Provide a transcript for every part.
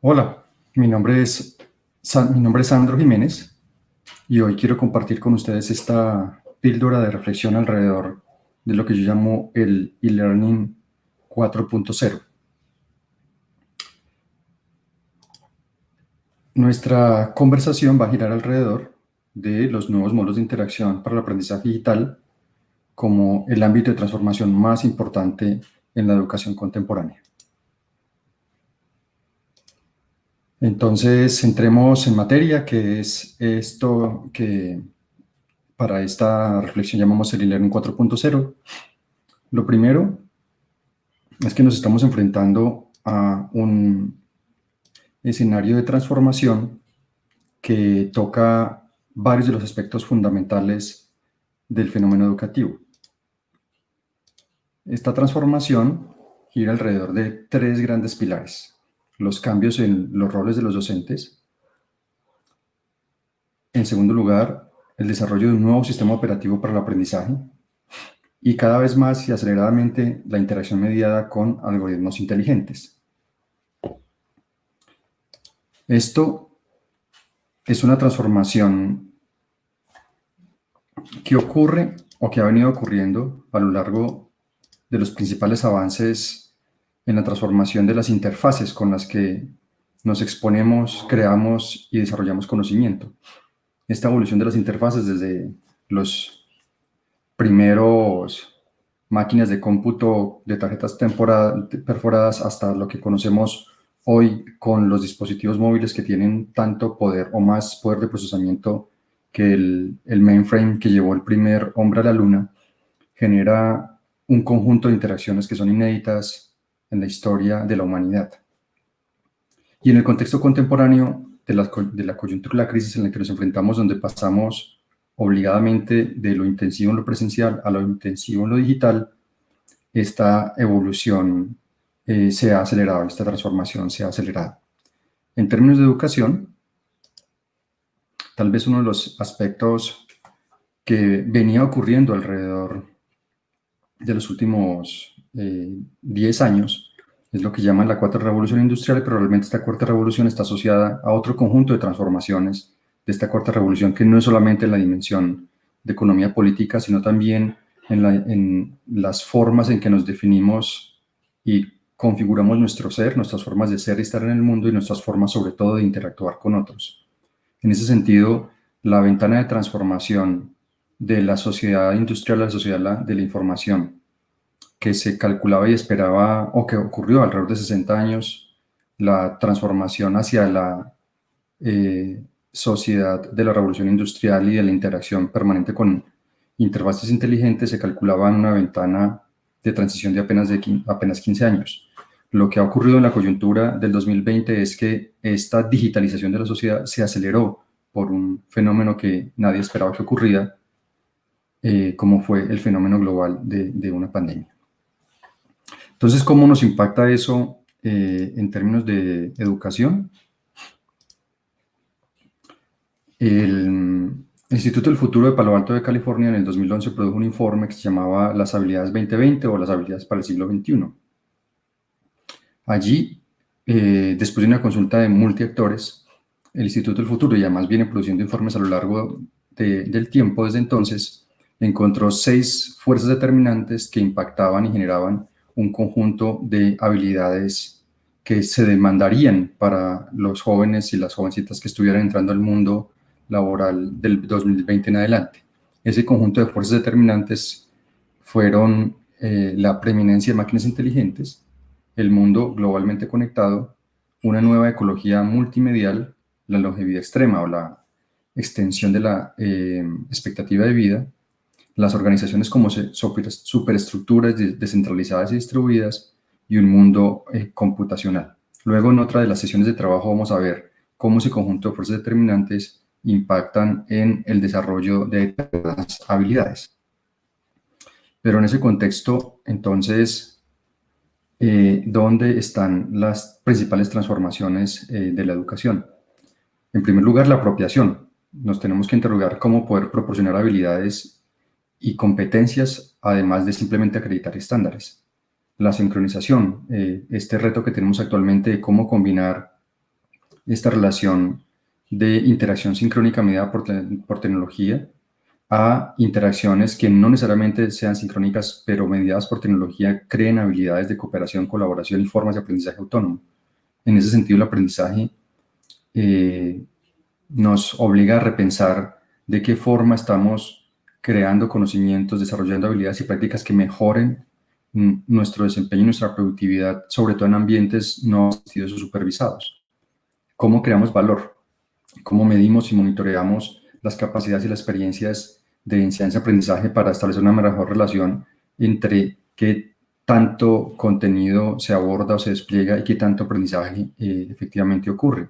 Hola, mi nombre es Sandro Jiménez y hoy quiero compartir con ustedes esta píldora de reflexión alrededor de lo que yo llamo el e-learning 4.0. Nuestra conversación va a girar alrededor de los nuevos modos de interacción para el aprendizaje digital como el ámbito de transformación más importante en la educación contemporánea. Entonces, entremos en materia, que es esto que para esta reflexión llamamos el e-learning 4.0. Lo primero es que nos estamos enfrentando a un escenario de transformación que toca varios de los aspectos fundamentales del fenómeno educativo. Esta transformación gira alrededor de tres grandes pilares: los cambios en los roles de los docentes, en segundo lugar, el desarrollo de un nuevo sistema operativo para el aprendizaje, y cada vez más y aceleradamente la interacción mediada con algoritmos inteligentes. Esto es una transformación que ocurre o que ha venido ocurriendo a lo largo de los principales avances en la transformación de las interfaces con las que nos exponemos, creamos y desarrollamos conocimiento. Esta evolución de las interfaces desde los primeros máquinas de cómputo de tarjetas perforadas hasta lo que conocemos hoy con los dispositivos móviles que tienen tanto poder o más poder de procesamiento que el mainframe que llevó el primer hombre a la luna, genera un conjunto de interacciones que son inéditas en la historia de la humanidad. Y en el contexto contemporáneo de la coyuntura de la crisis en la que nos enfrentamos, donde pasamos obligadamente de lo intensivo en lo presencial a lo intensivo en lo digital, esta evolución se ha acelerado, esta transformación se ha acelerado. En términos de educación, tal vez uno de los aspectos que venía ocurriendo alrededor de los últimos 10 años es lo que llaman la cuarta revolución industrial, pero realmente esta cuarta revolución está asociada a otro conjunto de transformaciones de esta cuarta revolución, que no es solamente en la dimensión de economía política, sino también en las formas en que nos definimos y configuramos nuestro ser, nuestras formas de ser y estar en el mundo, y nuestras formas sobre todo de interactuar con otros. En ese sentido, la ventana de transformación de la sociedad industrial a la sociedad de la información, que se calculaba y esperaba, o que ocurrió alrededor de 60 años, la transformación hacia la sociedad de la revolución industrial y de la interacción permanente con interfaces inteligentes, se calculaba en una ventana de transición de apenas 15 años. Lo que ha ocurrido en la coyuntura del 2020 es que esta digitalización de la sociedad se aceleró por un fenómeno que nadie esperaba que ocurriera, como fue el fenómeno global de una pandemia. Entonces, ¿cómo nos impacta eso en términos de educación? El Instituto del Futuro de Palo Alto de California en el 2011 produjo un informe que se llamaba Las habilidades 2020 o las habilidades para el siglo XXI. Allí, después de una consulta de multiactores, el Instituto del Futuro, y además viene produciendo informes a lo largo del tiempo desde entonces, encontró 6 fuerzas determinantes que impactaban y generaban un conjunto de habilidades que se demandarían para los jóvenes y las jovencitas que estuvieran entrando al mundo laboral del 2020 en adelante. Ese conjunto de fuerzas determinantes fueron la preeminencia de máquinas inteligentes, el mundo globalmente conectado, una nueva ecología multimedial, la longevidad extrema o la extensión de la expectativa de vida, las organizaciones como superestructuras descentralizadas y distribuidas, y un mundo computacional. Luego, en otra de las sesiones de trabajo, vamos a ver cómo ese conjunto de fuerzas determinantes impactan en el desarrollo de las habilidades. Pero en ese contexto, entonces, ¿dónde están las principales transformaciones de la educación? En primer lugar, la apropiación. Nos tenemos que interrogar cómo poder proporcionar habilidades y competencias, además de simplemente acreditar estándares. La sincronización, este reto que tenemos actualmente de cómo combinar esta relación de interacción sincrónica medida por tecnología a interacciones que no necesariamente sean sincrónicas, pero mediadas por tecnología, creen habilidades de cooperación, colaboración y formas de aprendizaje autónomo. En ese sentido, el aprendizaje nos obliga a repensar de qué forma estamos creando conocimientos, desarrollando habilidades y prácticas que mejoren nuestro desempeño y nuestra productividad, sobre todo en ambientes no asistidos o supervisados. ¿Cómo creamos valor? ¿Cómo medimos y monitoreamos las capacidades y las experiencias de enseñanza-aprendizaje para establecer una mejor relación entre qué tanto contenido se aborda o se despliega y qué tanto aprendizaje efectivamente ocurre?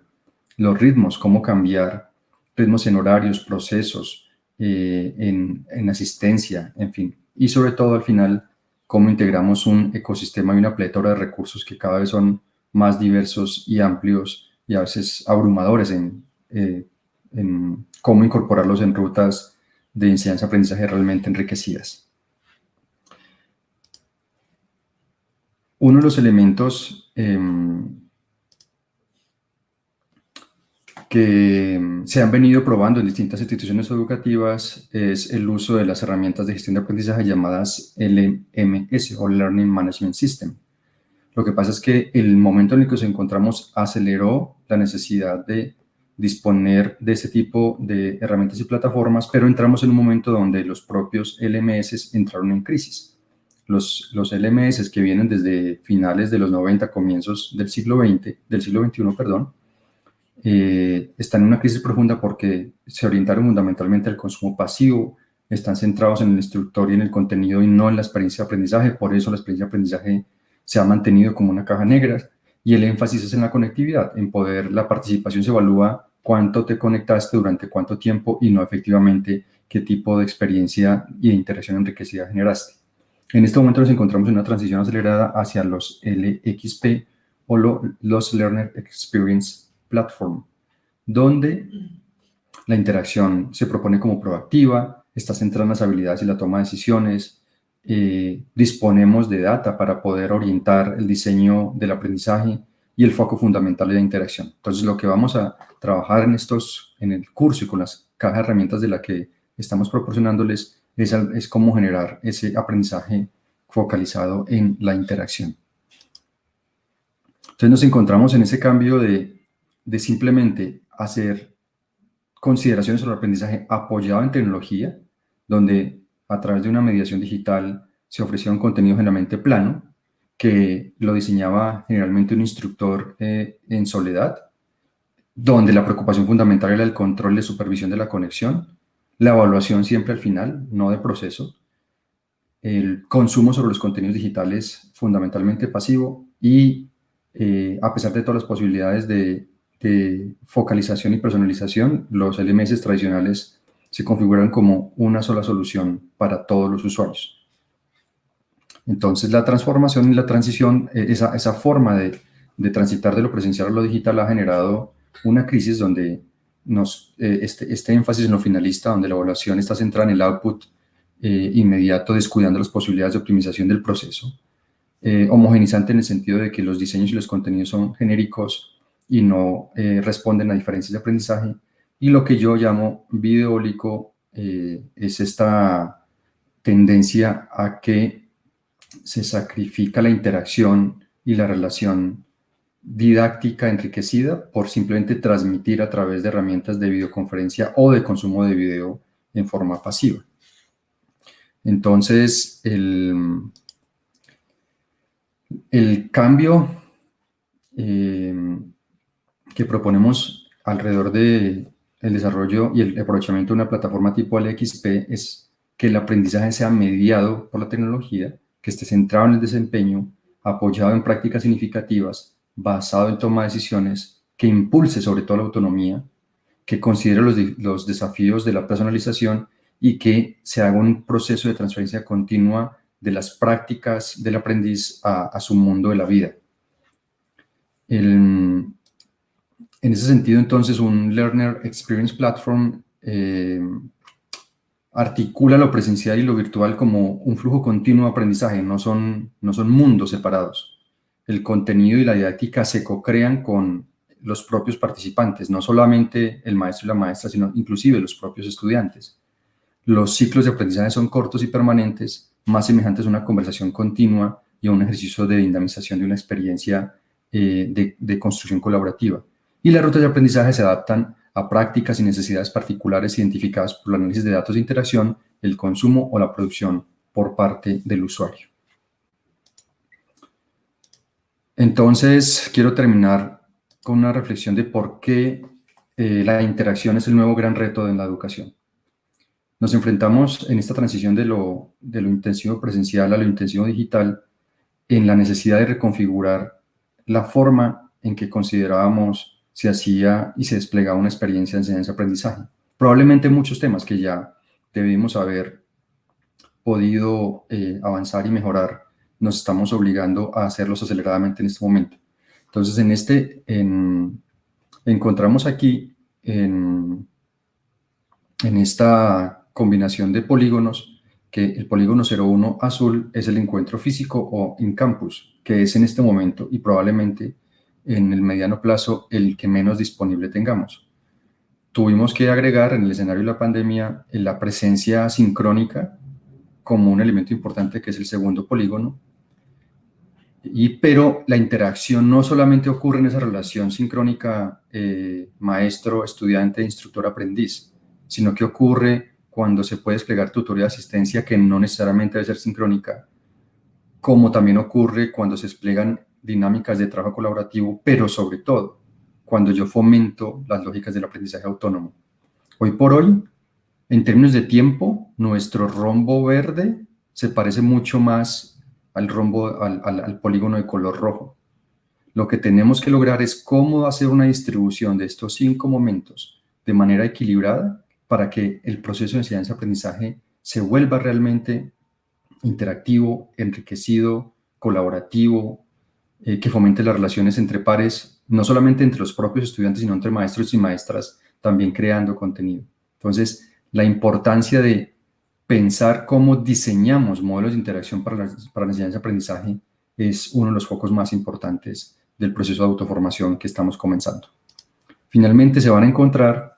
Los ritmos, cómo cambiar ritmos en horarios, procesos, en asistencia, en fin. Y sobre todo, al final, cómo integramos un ecosistema y una plétora de recursos que cada vez son más diversos y amplios y a veces abrumadores en cómo incorporarlos en rutas de enseñanza-aprendizaje realmente enriquecidas. Uno de los elementos que se han venido probando en distintas instituciones educativas es el uso de las herramientas de gestión de aprendizaje llamadas LMS o Learning Management System. Lo que pasa es que el momento en el que nos encontramos aceleró la necesidad de disponer de ese tipo de herramientas y plataformas, pero entramos en un momento donde los propios LMS entraron en crisis. Los LMS que vienen desde finales de los 90, comienzos del siglo XXI, perdón, están en una crisis profunda porque se orientaron fundamentalmente al consumo pasivo, están centrados en el instructor y en el contenido y no en la experiencia de aprendizaje. Por eso la experiencia de aprendizaje se ha mantenido como una caja negra y el énfasis es en la conectividad, en poder, la participación se evalúa cuánto te conectaste durante cuánto tiempo y no efectivamente qué tipo de experiencia y de interacción enriquecida generaste. En este momento nos encontramos en una transición acelerada hacia los LXP o los Learner Experience Platform, donde la interacción se propone como proactiva, está centrada en las habilidades y la toma de decisiones, disponemos de data para poder orientar el diseño del aprendizaje y el foco fundamental de la interacción. Entonces, lo que vamos a trabajar en el curso y con las cajas de herramientas de la que estamos proporcionándoles es cómo generar ese aprendizaje focalizado en la interacción. Entonces, nos encontramos en ese cambio de simplemente hacer consideraciones sobre el aprendizaje apoyado en tecnología, donde a través de una mediación digital se ofrecía un contenido generalmente plano, que lo diseñaba generalmente un instructor en soledad, donde la preocupación fundamental era el control de supervisión de la conexión, la evaluación siempre al final, no de proceso, el consumo sobre los contenidos digitales fundamentalmente pasivo y a pesar de todas las posibilidades de focalización y personalización, los LMS tradicionales se configuran como una sola solución para todos los usuarios. Entonces, la transformación y la transición, esa forma de transitar de lo presencial a lo digital ha generado una crisis donde este énfasis en lo finalista, donde la evaluación está centrada en el output inmediato, descuidando las posibilidades de optimización del proceso, homogenizante en el sentido de que los diseños y los contenidos son genéricos y no responden a diferencias de aprendizaje. Y lo que yo llamo videólico es esta tendencia a que se sacrifica la interacción y la relación didáctica enriquecida por simplemente transmitir a través de herramientas de videoconferencia o de consumo de video en forma pasiva. Entonces, el cambio que proponemos alrededor del desarrollo y el aprovechamiento de una plataforma tipo LXP es que el aprendizaje sea mediado por la tecnología, que esté centrado en el desempeño, apoyado en prácticas significativas, basado en toma de decisiones, que impulse sobre todo la autonomía, que considere los desafíos de la personalización y que se haga un proceso de transferencia continua de las prácticas del aprendiz a su mundo de la vida. En ese sentido, entonces, un Learner Experience Platform articula lo presencial y lo virtual como un flujo continuo de aprendizaje, no son mundos separados. El contenido y la didáctica se co-crean con los propios participantes, no solamente el maestro y la maestra, sino inclusive los propios estudiantes. Los ciclos de aprendizaje son cortos y permanentes, más semejantes a una conversación continua y a un ejercicio de dinamización de una experiencia de construcción colaborativa. Y las rutas de aprendizaje se adaptan a prácticas y necesidades particulares identificadas por el análisis de datos de interacción, el consumo o la producción por parte del usuario. Entonces, quiero terminar con una reflexión de por qué la interacción es el nuevo gran reto en la educación. Nos enfrentamos en esta transición de lo intensivo presencial a lo intensivo digital en la necesidad de reconfigurar la forma en que considerábamos se hacía y se desplegaba una experiencia de enseñanza-aprendizaje. Probablemente muchos temas que ya debimos haber podido avanzar y mejorar, nos estamos obligando a hacerlos aceleradamente en este momento. Entonces, encontramos aquí en esta combinación de polígonos que el polígono 01 azul es el encuentro físico o in campus, que es en este momento y probablemente en el mediano plazo el que menos disponible tengamos. Tuvimos que agregar en el escenario de la pandemia la presencia sincrónica como un elemento importante que es el segundo polígono, pero la interacción no solamente ocurre en esa relación sincrónica maestro, estudiante, instructor, aprendiz, sino que ocurre cuando se puede desplegar tutoría de asistencia que no necesariamente debe ser sincrónica, como también ocurre cuando se desplegan dinámicas de trabajo colaborativo, pero sobre todo cuando yo fomento las lógicas del aprendizaje autónomo. Hoy por hoy, en términos de tiempo, nuestro rombo verde se parece mucho más al polígono de color rojo. Lo que tenemos que lograr es cómo hacer una distribución de estos 5 momentos de manera equilibrada para que el proceso de enseñanza-aprendizaje se vuelva realmente interactivo, enriquecido, colaborativo, que fomente las relaciones entre pares, no solamente entre los propios estudiantes, sino entre maestros y maestras, también creando contenido. Entonces, la importancia de pensar cómo diseñamos modelos de interacción para la enseñanza-aprendizaje es uno de los focos más importantes del proceso de autoformación que estamos comenzando. Finalmente, se van a encontrar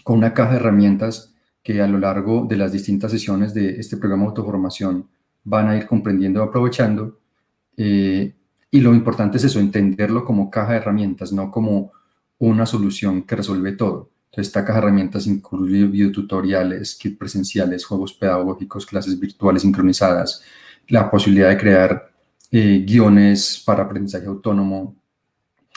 con una caja de herramientas que a lo largo de las distintas sesiones de este programa de autoformación van a ir comprendiendo y aprovechando. Y lo importante es eso, entenderlo como caja de herramientas, no como una solución que resuelve todo. Entonces, esta caja de herramientas incluye videotutoriales, kits presenciales, juegos pedagógicos, clases virtuales sincronizadas, la posibilidad de crear guiones para aprendizaje autónomo,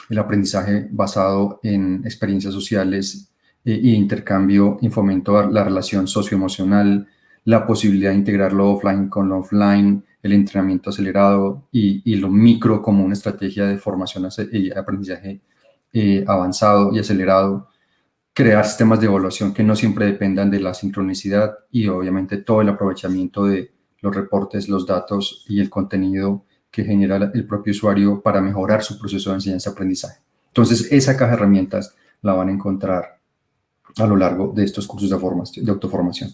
el aprendizaje basado en experiencias sociales y intercambio y fomento a la relación socioemocional, la posibilidad de integrar lo offline con lo offline, el entrenamiento acelerado y lo micro como una estrategia de formación y aprendizaje avanzado y acelerado, crear sistemas de evaluación que no siempre dependan de la sincronicidad y obviamente todo el aprovechamiento de los reportes, los datos y el contenido que genera el propio usuario para mejorar su proceso de enseñanza-aprendizaje. Entonces, esa caja de herramientas la van a encontrar a lo largo de estos cursos de autoformación.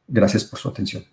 Gracias por su atención.